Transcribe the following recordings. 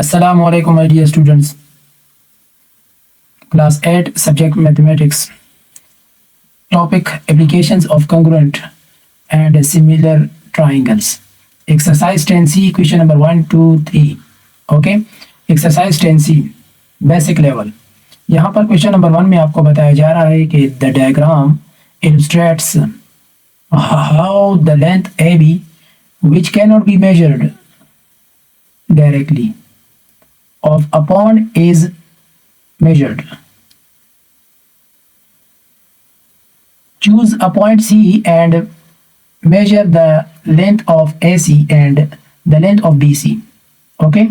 Assalamu alaikum, my dear students. Class 8, subject mathematics. Topic applications of congruent and similar triangles. Exercise 10C, question number 1, 2, 3. Okay. Exercise 10C, basic level. यहाँ पर question number 1 में आपको बताया जा रहा है कि the diagram illustrates how the length AB, which cannot be measured directly, of a pond is measured. Choose a point C and measure the length of AC and the length of BC. Okay.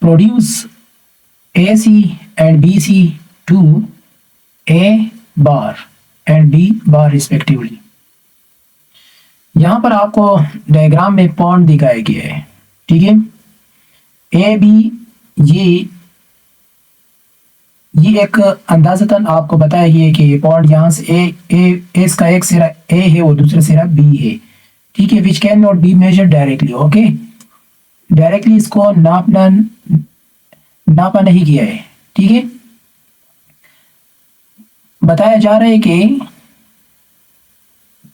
Produce AC and BC to A bar and B bar respectively. यहाँ पर आपको diagram में point दिखाया गया है, ठीक है। A B ये एक अंदाजतन आपको बताया गया है कि ये पॉइंट यहाँ से इसका एक सिरा ए है और दूसरा सिरा बी है, ठीक है। Which cannot be measure directly. Okay, directly इसको नापा नहीं गया है, ठीक है। बताया जा रहा है कि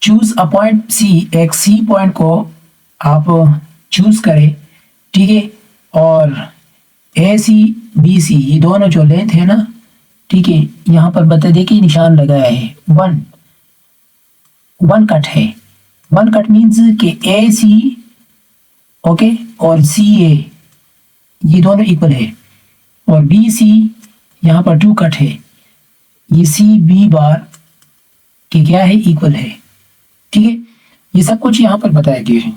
चूज अ पॉइंट सी, एक सी पॉइंट को आप चूज करें, ठीक है। और ए सी बी सी ये दोनों जो लेंथ है ना, ठीक है, यहाँ पर बता देखिए निशान लगाया है, वन कट है। वन कट मीन्स कि ए सी ओके और सी ए ये दोनों इक्वल है, और बी सी यहाँ पर 2 कट है, ये सी बी बार के क्या है, इक्वल है, ठीक है। ये सब कुछ यहाँ पर बताया गया है,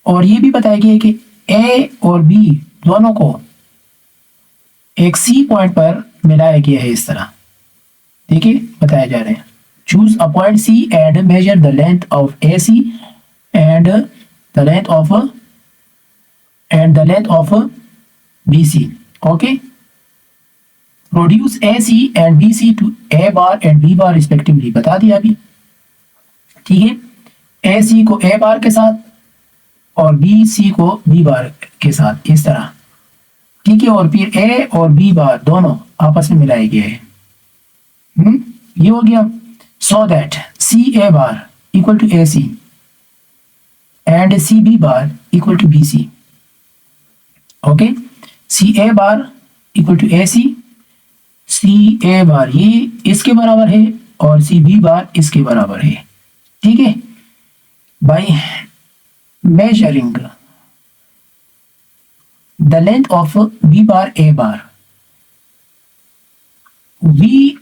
और ये भी बताया गया है कि ए और बी दोनों को एक सी पॉइंट पर मिलाया गया है, इस तरह देखिए बताया जा रहा है। Choose a point C and measure the length of A C and the length of B C. Okay, produce A C and B C to A bar and B bar respectively, बता दिया अभी, ठीक है। ए सी को ए बार के साथ और B C को बी बार के साथ, इस तरह, ठीक है। और फिर ए और बी बार दोनों आपस में मिलाए गए हैं, ये हो गया। So that C A bar equal to A C and C B bar equal to B C. Okay, C A bar equal to A C, C A bar ये इसके बराबर है और सी बी बार इसके बराबर है, ठीक है। By measuring the length of B bar A bar, we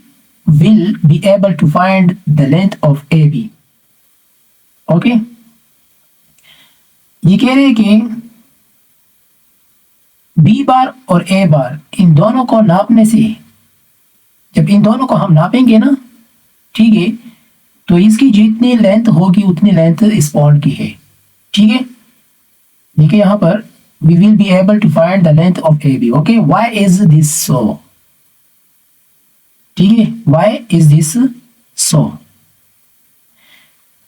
will be able to find the length of AB. Okay, ये कह रहे हैं कि B बार और A बार इन दोनों को नापने से, जब इन दोनों को हम नापेंगे ना, ठीक है, तो इसकी जितनी लेंथ होगी उतनी लेंथ इस पॉइंट की है, ठीक है। देखिए यहाँ पर we will be able to find the length of AB. Okay, why is this so? ठीक है, why is this so?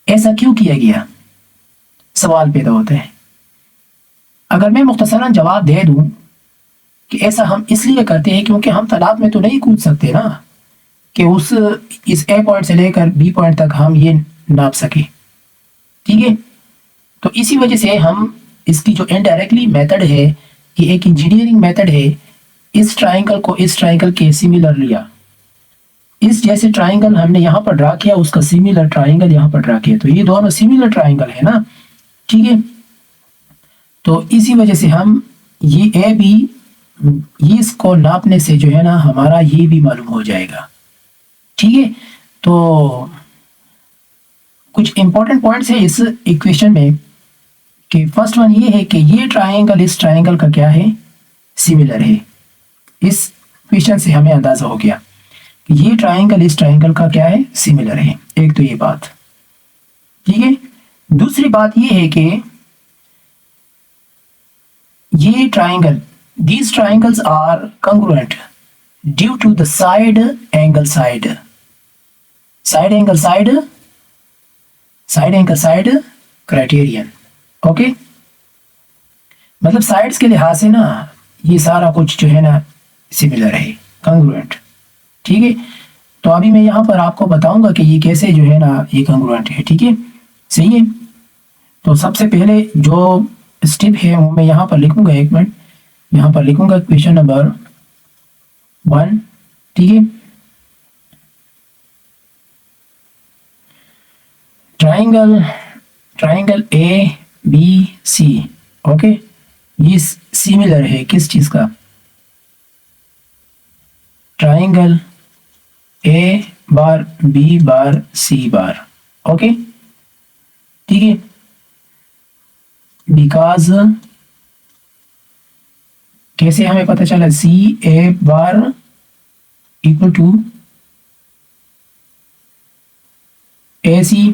ऐसा क्यों किया गया, सवाल पैदा होता है। अगर मैं मुख्तसरन जवाब दे दूं कि ऐसा हम इसलिए करते हैं क्योंकि हम तालाब में तो नहीं कूद सकते ना, कि इस ए पॉइंट से लेकर बी पॉइंट तक हम ये नाप सके, ठीक है। तो इसी वजह से हम इसकी जो इनडायरेक्टली मेथड है, ये एक इंजीनियरिंग मेथड है, इस ट्राइंगल को इस ट्राइंगल के सिमिलर लिया, इस जैसे ट्राइंगल हमने यहाँ पर ड्रा किया उसका सिमिलर ट्राइंगल यहाँ पर ड्रा किया, तो ये दोनों सिमिलर ट्राइंगल है ना, ठीक है। तो इसी वजह से हम ये ए बी ये इसको नापने से जो है ना हमारा ये भी मालूम हो जाएगा, ठीक है। तो कुछ इंपॉर्टेंट पॉइंट्स है इस इक्वेशन में कि फर्स्ट वन ये है कि ये ट्राइंगल इस ट्राइंगल का क्या है, सिमिलर है। इस क्वेश्चन से हमें अंदाजा हो गया कि ये ट्राइंगल इस ट्राइंगल का क्या है, सिमिलर है। एक तो ये बात, ठीक है। दूसरी बात ये है कि ये triangle, these triangles are congruent due to the side angle side angle side criterion. Okay, मतलब साइड्स के लिहाज से ना ये सारा कुछ जो है ना सिमिलर है, कंग्रुएंट। ठीक है, तो अभी मैं यहाँ पर आपको बताऊंगा कि ये कैसे जो है ना ये कंग्रुएंट है। ठीक है, सही है। तो सबसे पहले जो स्टेप है वो मैं यहाँ पर लिखूंगा, एक मिनट, यहाँ पर लिखूंगा क्वेश्चन नंबर 1। ठीक है, triangle A B C. Okay, ये सिमिलर है किस चीज का? Triangle A bar B bar C bar. Okay, ठीक है, बिकॉज कैसे हमें पता चला? C A bar equal to A C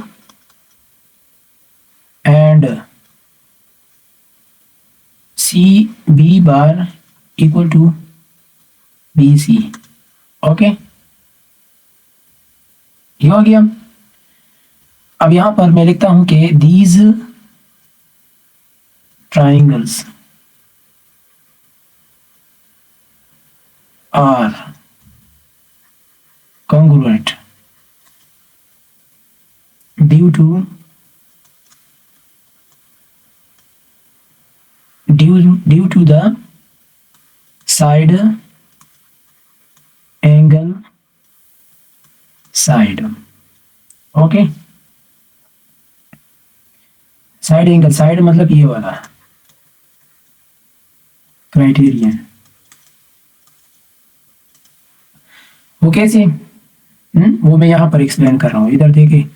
and C B bar equal to B C. Okay, ये हो गया। अब यहां पर मैं लिखता हूं कि these triangles are congruent due to the side angle side। Okay, side angle side मतलब ये वाला क्राइटेरियन। वो कैसे? वो मैं यहां पर एक्सप्लेन कर रहा हूं, इधर देखिए।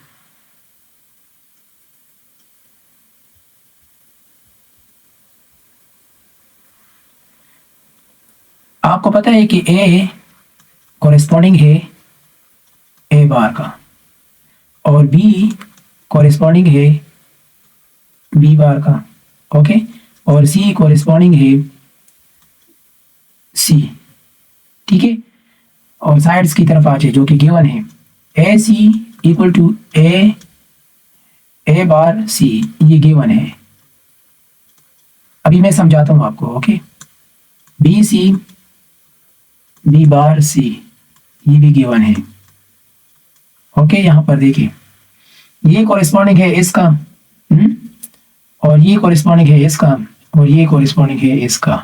आपको पता है कि ए कॉरेस्पॉन्डिंग है ए बार का और बी कॉरेस्पॉन्डिंग है बी बार का। ओके, और सी कॉरेस्पॉन्डिंग है सी। ठीक है, और साइड्स की तरफ आ जाए जो कि गिवन है, ए सी equal to A bar C, ये गिवन है। अभी मैं समझाता हूं आपको। Okay, B C B bar C, ये भी गिवन है। ओके, यहां पर देखिए ये कॉरेस्पॉन्डिंग है इसका, और ये कॉरेस्पॉन्डिंग है इसका, और ये कॉरेस्पॉन्डिंग है इसका।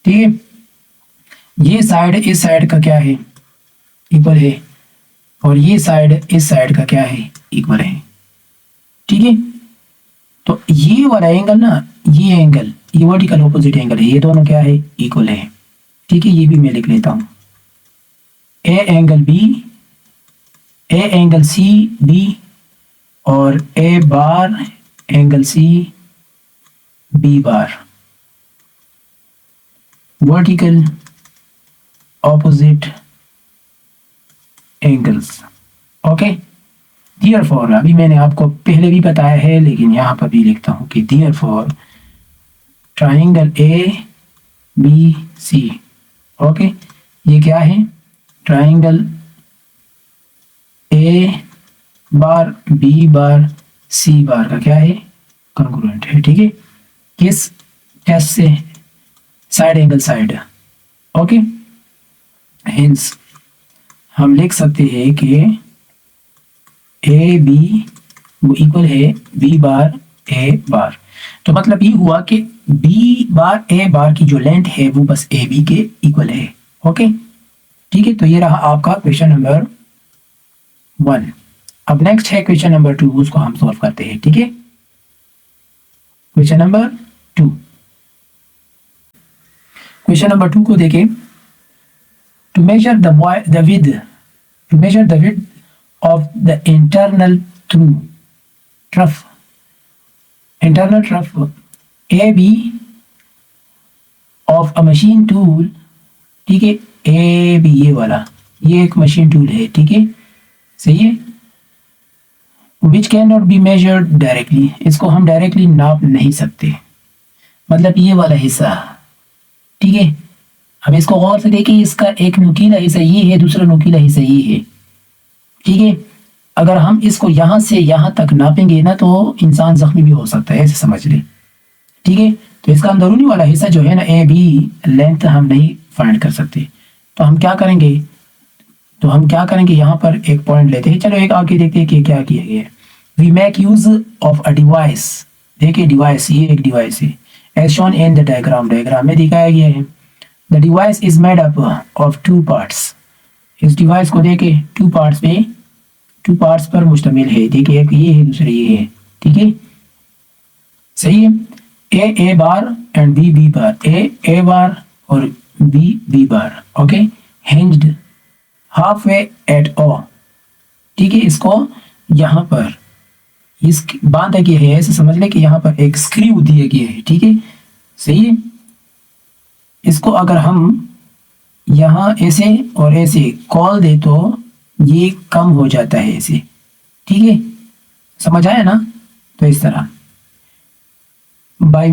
ठीक है, ये साइड इस साइड का क्या है? इक्वल है, और ये साइड इस साइड का क्या है? इक्वल है। ठीक है, तो ये वाला एंगल ना, ये एंगल, ये वर्टिकल ऑपोजिट एंगल है, ये दोनों क्या है? इक्वल है। ठीक है, ये भी मैं लिख लेता हूं, A angle B, A angle C B, और A bar angle C B bar, vertical opposite angles. Okay, therefore, अभी मैंने आपको पहले भी बताया है लेकिन यहां पर भी लिखता हूं कि therefore triangle A B C. Okay, ये क्या है? Triangle A bar B bar C बार का क्या है? कंग्रुएंट है। ठीक है, किस टेस्ट से? Side angle side. Okay, hence हम लिख सकते हैं कि ए बी वो इक्वल है बी बार ए बार। तो मतलब ये हुआ कि बी बार ए बार की जो लेंथ है वो बस ए बी के इक्वल है। ओके, ठीक है, तो ये रहा आपका क्वेश्चन नंबर 1। अब नेक्स्ट है क्वेश्चन नंबर 2, उसको हम सॉल्व करते हैं। ठीक है, क्वेश्चन नंबर 2, क्वेश्चन नंबर 2 को देखें। To measure the width of the internal trough AB of a machine tool। ठीक है, AB ये वाला, ये एक मशीन टूल है। ठीक है, सही है। which cannot be measured directly, इसको हम डायरेक्टली नाप नहीं सकते, मतलब ये वाला हिस्सा। ठीक है, अब इसको गौर से देखिए, इसका एक नुकीला हिस्सा ये है, दूसरा नुकीला हिस्सा ये है। ठीक है, अगर हम इसको यहाँ से यहाँ तक नापेंगे ना तो इंसान जख्मी भी हो सकता है, ऐसे समझ ले। ठीक है, तो इसका अंदरूनी वाला हिस्सा जो है ना ए बी लेंथ हम नहीं फाइंड कर सकते, तो हम क्या करेंगे, यहाँ पर एक पॉइंट लेते हैं। चलो एक आगे देखते हैं कि क्या किया गया है। We make use of a device. देखिए डिवाइस, ये एक डिवाइस है as shown in the diagram में दिखाया गया है। The device is made up of two parts. इस डिवाइस को देखे टू पार्ट्स पर मुश्तमिल है। देखिए एक ये है, दूसरा ये है। ठीक है, सही है। ए bar and B bar, A bar और B bar. Okay, hinged halfway at O. ठीक है, इसको यहाँ पर इस बांधा गया है, ऐसे समझ ले कि यहाँ पर एक स्क्रू दिया गया है। ठीक है, सही है। इसको अगर हम यहाँ ऐसे और ऐसे कॉल दे तो ये कम हो जाता है ऐसे। ठीक है, समझ आया ना। तो इस तरह bye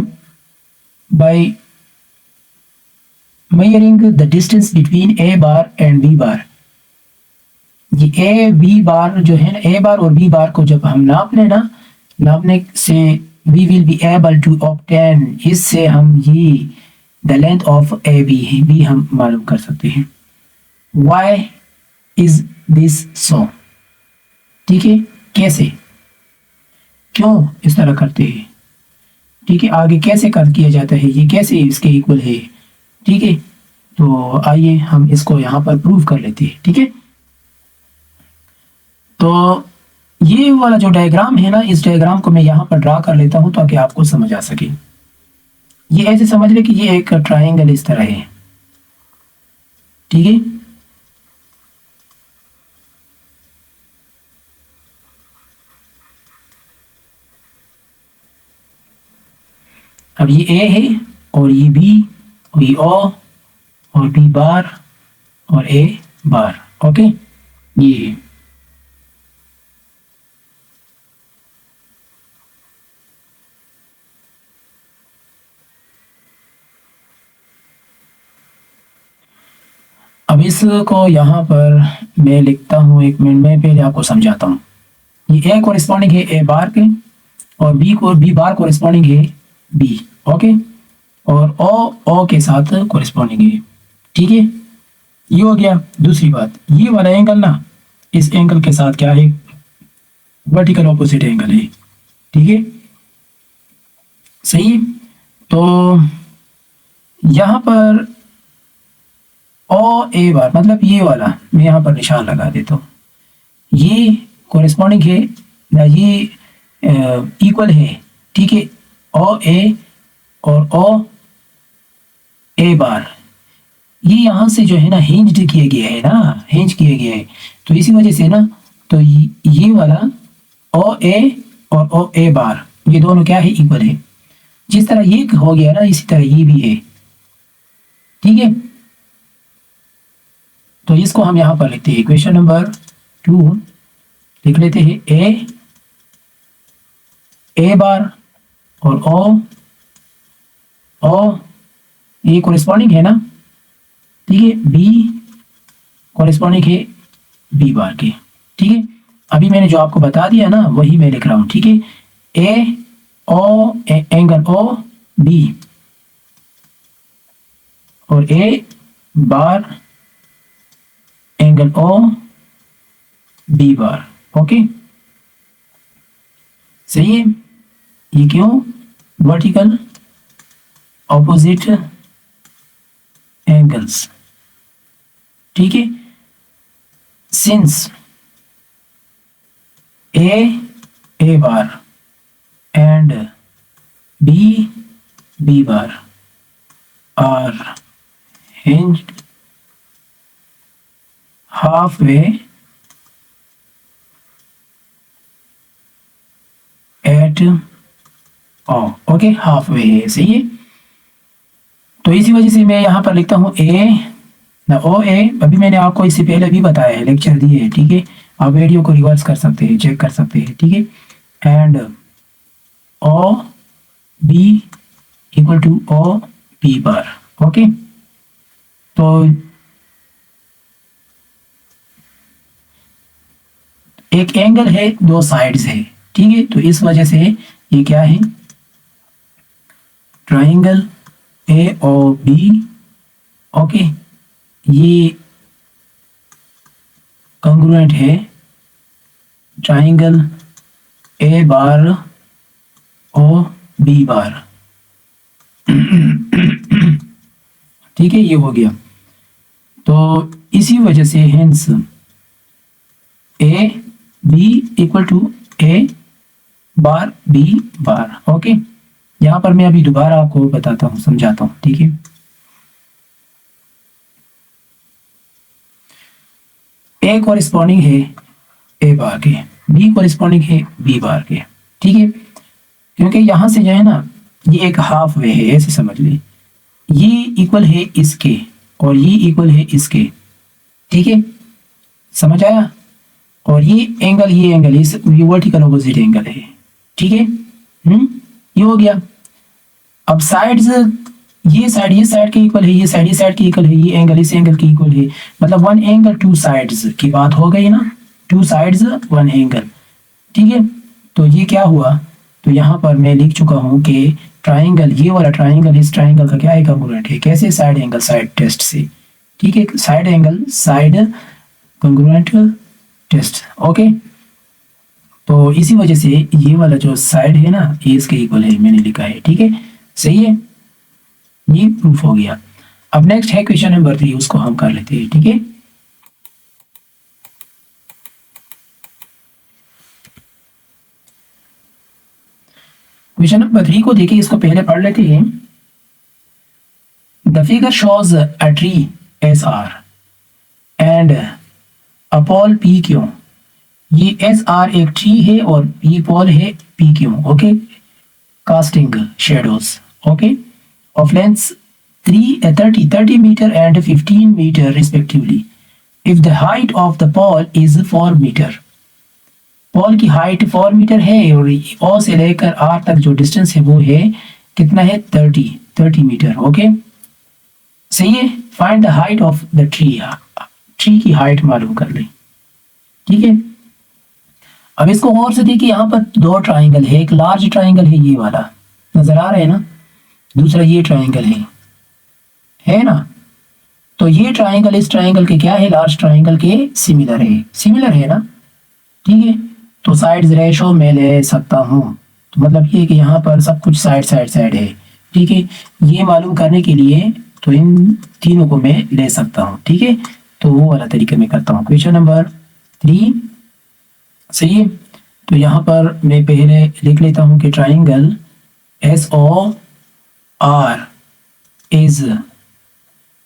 measuring the distance between a bar and b bar, ये ए बी बार जो है ना, ए बार और बी बार को जब हम नापने से we will be able to obtain, इससे हम ये the length of A B है, बी हम मालूम कर सकते हैं। why is this so? ठीक है, कैसे, क्यों इस तरह करते हैं। ठीक है, आगे कैसे कर किया जाता है, ये कैसे इसके इक्वल है। ठीक है, तो आइए हम इसको यहाँ पर प्रूव कर लेते हैं। ठीक है, तो ये वाला जो डायग्राम है ना, इस डायग्राम को मैं यहाँ पर ड्रा कर लेता हूँ ताकि आपको समझ आ सके। ये ऐसे समझ ले कि ये एक ट्रायंगल इस तरह है। ठीक है, अब ये ए है और ये बी और ये ओ और बी बार और ए बार। ओके, ये अब इसको यहाँ पर मैं लिखता हूँ, एक मिनट में पहले आपको समझाता हूँ। ये ए कोरिस्पॉन्डिंग है ए बार के और बी बार कोरिस्पॉन्डिंग है बी। ओके, और ओ के साथ कोरिस्पॉन्डिंग है। ठीक है, ये हो गया। दूसरी बात, ये वाला एंगल ना इस एंगल के साथ क्या है, वर्टिकल ऑपोजिट एंगल है। ठीक है, सही। तो यहाँ पर ओ ए बार मतलब ये वाला मैं यहाँ पर निशान लगा देता हूँ, ये कोरिस्पॉन्डिंग है ना, ये इक्वल है। ठीक है, ओ ए और ओ ए बार ये यहाँ से जो है ना हिंज किया गया है ना, हिंज किया गया है। तो इसी वजह से ना, तो ये वाला ओ ए और ओ ए बार ये दोनों क्या है, इक्वल है। जिस तरह ये हो गया ना, इसी तरह ये भी है। ठीक है, तो इसको हम यहाँ पर लिखते हैं, इक्वेशन नंबर 2 लिख लेते हैं। ए बार और ओ ये कोरिस्पॉन्डिंग है ना। ठीक है, बी कोरिस्पॉन्डिंग है बी बार के। ठीक है, अभी मैंने जो आपको बता दिया ना वही मैं लिख रहा हूँ। ठीक है, ए ओ एंगल ओ बी और A bar angle O B bar. Okay, सही है। ये क्यों, वर्टिकल ऑपोजिट एंगल्स। ठीक है, since A bar and B bar are hinged halfway at O। Okay, halfway है, सही है। तो इसी वजह से मैं यहाँ पर लिखता हूँ ए ना ओ ए। अभी मैंने आपको इससे पहले भी बताया है, लेक्चर दिए है। ठीक है, आप वीडियो को रिवर्स कर सकते हैं, चेक कर सकते हैं। ठीक है, and O B equal to O B bar. Okay, तो एक एंगल है, दो साइड्स है, ठीक है। तो इस वजह से ये क्या है, ट्राइंगल ए और बी, ओके, ये कंग्रुएंट है ट्राइंगल ए बार और बी बार। ठीक है, ये हो गया। तो इसी वजह से hence A B equal to A bar B bar, okay. यहां पर मैं अभी दोबारा आपको बताता हूं, समझाता हूं, ठीक है। ए कॉरिस्पॉन्डिंग है ए बार के, बी कॉरिस्पॉन्डिंग है बी बार के, ठीक है। क्योंकि यहां से जो है ना, ये एक हाफ वे है, ऐसे समझ ले, ये इक्वल है इसके और ये इक्वल है इसके, ठीक है, समझ आया। और ये एंगल इस ये वर्टिकल ऑपोजिट एंगल है, ठीक है। ये हो गया। अब साइड्स, ये साइड के इक्वल है, ये साइड के इक्वल है, ये एंगल इस एंगल के इक्वल है, मतलब वन एंगल टू साइड्स की बात हो गई ना, टू साइड्स वन एंगल, ठीक है। तो ये क्या हुआ, तो यहाँ पर मैं लिख चुका हूँ कि ट्राइंगल, ये वाला ट्राइंगल इस ट्राइंगल का क्या है, कंग्रुएंट है। कैसे, साइड एंगल साइड टेस्ट से, ठीक है, side angle side congruent test, okay. तो इसी वजह से ये वाला जो साइड है ना, ये इसके इक्वल है, मैंने लिखा है, ठीक है, सही है, ये प्रूफ हो गया। अब नेक्स्ट है क्वेश्चन नंबर 3, उसको हम कर लेते हैं, ठीक है। क्वेश्चन नंबर 3 को देखिए, इसको पहले पढ़ लेते हैं। The figure shows a tree S R and a pole P Q. ये एस आर एक ट्री है और पी पोल है P Q, okay. Casting shadows, okay, of length 30 meter and 15 meter respectively. If the height of the pole is 4 meter, Paul की height 4 metre है और ओ से लेकर आर तक जो डिस्टेंस है वो है कितना है, 30 मीटर, ओके, सही है। Find the height of the tree, tree की हाइट मालूम कर ले, ठीक है। अब इसको और से देखिए, यहाँ पर दो ट्राइंगल है, एक लार्ज ट्राइंगल है, ये वाला नजर आ रहा है ना, दूसरा ये ट्राइंगल है ना। तो ये ट्राइंगल इस ट्राइंगल के क्या है, लार्ज ट्राइंगल के सिमिलर है ना, ठीक है। तो साइड्स रेशो में ले सकता हूँ, तो मतलब ये कि यहाँ पर सब कुछ साइड है, ठीक है। ये मालूम करने के लिए तो इन तीनों को मैं ले सकता हूँ, ठीक है। तो वो वाला तरीका मैं करता हूँ। क्वेश्चन नंबर 3, सही है। तो यहाँ पर मैं पहले लिख लेता हूँ कि triangle S O R is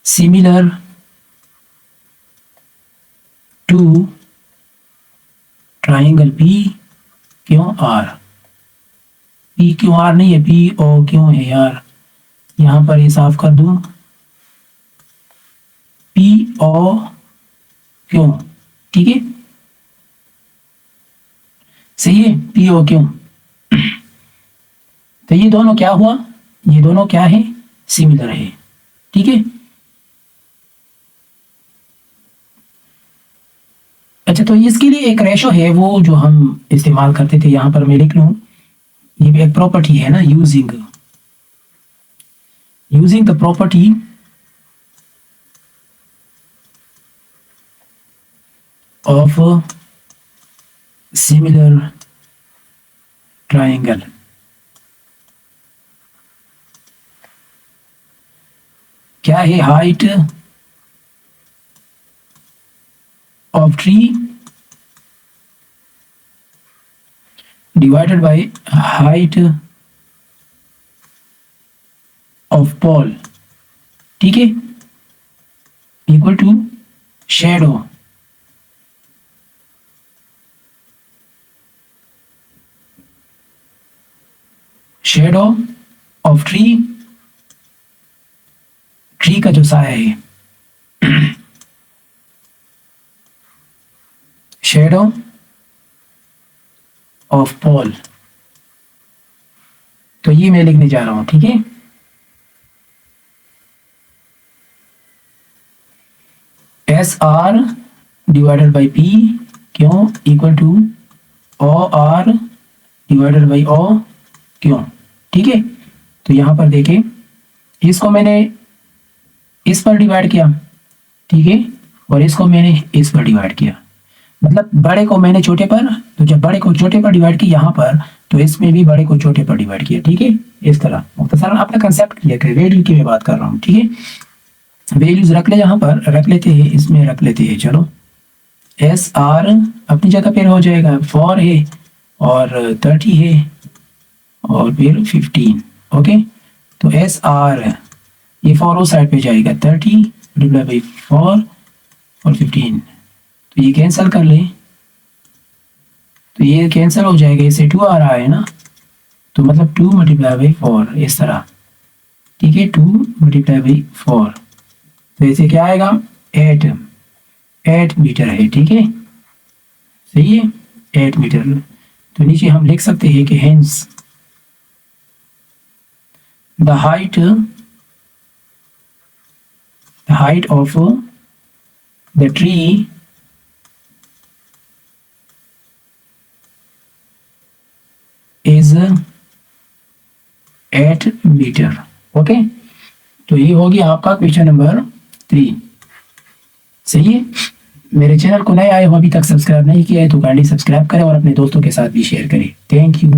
similar to triangle P Q R. P Q R नहीं है, पी ओ क्यू है यार, यहां पर ये साफ कर दूं, पी ओ क्यू, ठीक है, सही है, पी ओ क्यू। तो ये दोनों क्या हुआ, ये दोनों क्या है, सिमिलर है, ठीक है। अच्छा, तो इसके लिए एक रेशो है वो जो हम इस्तेमाल करते थे, यहां पर मैं लिख लूं, ये एक प्रॉपर्टी है ना, using the property of similar triangle. क्या है, height of tree divided by height of pole, ठीक है, equal to shadow of tree का जो साया है, शेडो ऑफ पोल। तो ये मैं लिखने जा रहा हूं, ठीक है। S R divided by P Q equal to O R divided by O Q. ठीक है, तो यहाँ पर देखें, इसको मैंने इस पर डिवाइड किया, ठीक है, और इसको मैंने इस पर डिवाइड किया, मतलब बड़े को मैंने छोटे पर, तो जब बड़े को छोटे पर डिवाइड किया यहाँ पर, तो इसमें भी बड़े को छोटे पर डिवाइड किया। ठीक है, इस तरह मुख्तसरन अपना कंसेप्ट क्लियर करें। वैल्यू की मैं बात कर रहा हूँ। ठीक है, वैल्यूज रख ले, यहाँ पर रख लेते हैं, इसमें रख लेते हैं। चलो एस आर अपनी जगह पर हो जाएगा, 4 है और 30 है और फिर 15। ओके, तो एस आर ये 4 उस साइड पे जाएगा, 30 डिवाइड बाई 4 और 15, तो ये कैंसिल कर ले, तो ये कैंसिल हो जाएगा, इससे 2 आ रहा है ना, तो मतलब 2 मल्टीप्लाई बाई 4 इस तरह। ठीक है, 2 मल्टीप्लाई बाई 4, तो ऐसे क्या आएगा, 8 मीटर है। ठीक है, सही है, 8 मीटर। तो नीचे हम लिख सकते हैं कि hence the height of the tree is 8 metre. Okay, तो ये हो गया आपका क्वेश्चन नंबर 3। सही है, मेरे चैनल को नए आए हो, अभी तक सब्सक्राइब नहीं किया है तो काइंडली सब्सक्राइब करें और अपने दोस्तों के साथ भी शेयर करें। Thank you.